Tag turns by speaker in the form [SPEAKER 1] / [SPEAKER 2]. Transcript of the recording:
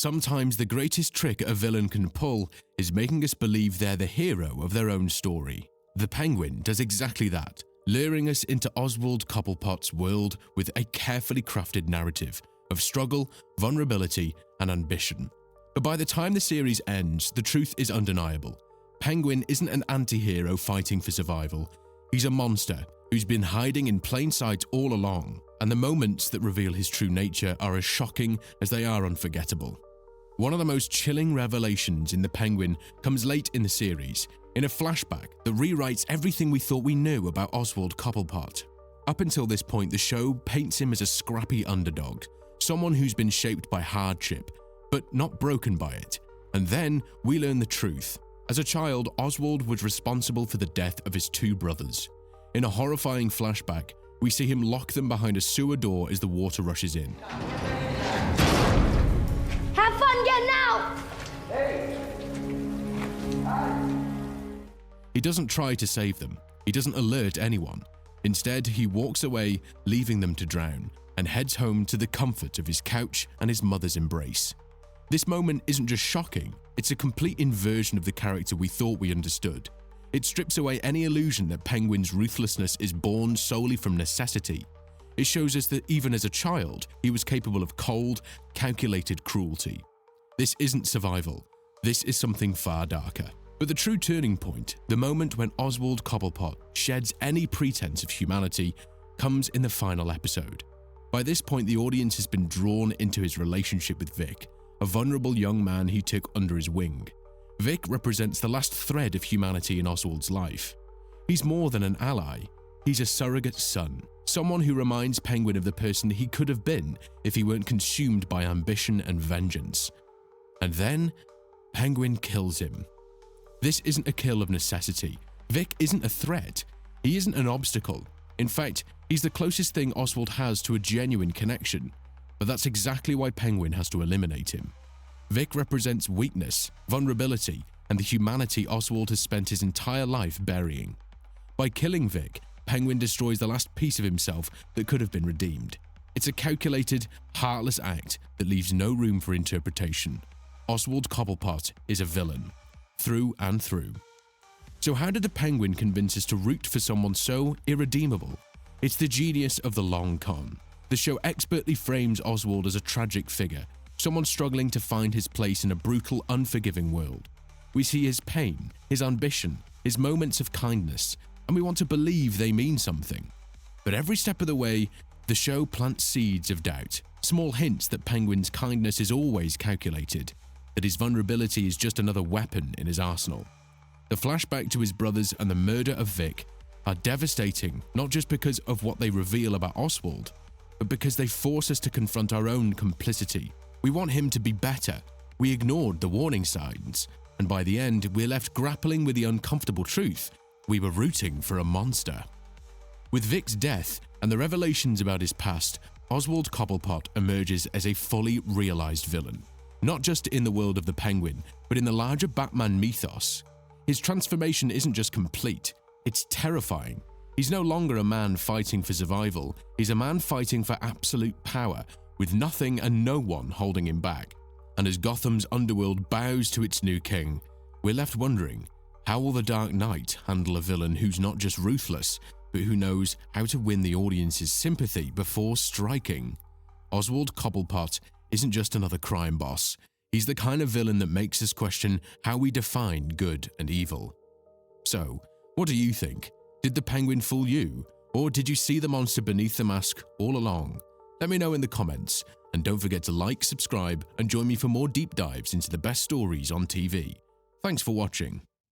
[SPEAKER 1] Sometimes the greatest trick a villain can pull is making us believe they're the hero of their own story. The Penguin does exactly that, luring us into Oswald Cobblepot's world with a carefully crafted narrative of struggle, vulnerability, and ambition. But by the time the series ends, the truth is undeniable. Penguin isn't an anti-hero fighting for survival. He's a monster who's been hiding in plain sight all along, and the moments that reveal his true nature are as shocking as they are unforgettable. One of the most chilling revelations in The Penguin comes late in the series, in a flashback that rewrites everything we thought we knew about Oswald Cobblepot. Up until this point, the show paints him as a scrappy underdog, someone who's been shaped by hardship, but not broken by it. And then we learn the truth. As a child, Oswald was responsible for the death of his two brothers. In a horrifying flashback, we see him lock them behind a sewer door as the water rushes in.
[SPEAKER 2] Have fun getting out!
[SPEAKER 1] He doesn't try to save them. He doesn't alert anyone. Instead, he walks away, leaving them to drown, and heads home to the comfort of his couch and his mother's embrace. This moment isn't just shocking, it's a complete inversion of the character we thought we understood. It strips away any illusion that Penguin's ruthlessness is born solely from necessity. It shows us that even as a child, he was capable of cold, calculated cruelty. This isn't survival. This is something far darker. But the true turning point, the moment when Oswald Cobblepot sheds any pretense of humanity, comes in the final episode. By this point, the audience has been drawn into his relationship with Vic, a vulnerable young man he took under his wing. Vic represents the last thread of humanity in Oswald's life. He's more than an ally. He's a surrogate son, someone who reminds Penguin of the person he could have been if he weren't consumed by ambition and vengeance. And then, Penguin kills him. This isn't a kill of necessity. Vic isn't a threat. He isn't an obstacle. In fact, he's the closest thing Oswald has to a genuine connection. But that's exactly why Penguin has to eliminate him. Vic represents weakness, vulnerability, and the humanity Oswald has spent his entire life burying. By killing Vic, Penguin destroys the last piece of himself that could have been redeemed. It's a calculated, heartless act that leaves no room for interpretation. Oswald Cobblepot is a villain, through and through. So how did the Penguin convince us to root for someone so irredeemable? It's the genius of the long con. The show expertly frames Oswald as a tragic figure, someone struggling to find his place in a brutal, unforgiving world. We see his pain, his ambition, his moments of kindness, and we want to believe they mean something. But every step of the way, the show plants seeds of doubt, small hints that Penguin's kindness is always calculated, that his vulnerability is just another weapon in his arsenal. The flashback to his brothers and the murder of Vic are devastating, not just because of what they reveal about Oswald, but because they force us to confront our own complicity. We want him to be better. We ignored the warning signs, and by the end, we're left grappling with the uncomfortable truth. We were rooting for a monster. With Vic's death and the revelations about his past, Oswald Cobblepot emerges as a fully realized villain, not just in the world of the Penguin, but in the larger Batman mythos. His transformation isn't just complete, it's terrifying. He's no longer a man fighting for survival, he's a man fighting for absolute power, with nothing and no one holding him back. And as Gotham's underworld bows to its new king, we're left wondering, how will the Dark Knight handle a villain who's not just ruthless, but who knows how to win the audience's sympathy before striking? Oswald Cobblepot isn't just another crime boss. He's the kind of villain that makes us question how we define good and evil. So, what do you think? Did the Penguin fool you? Or did you see the monster beneath the mask all along? Let me know in the comments, and don't forget to like, subscribe, and join me for more deep dives into the best stories on TV. Thanks for watching.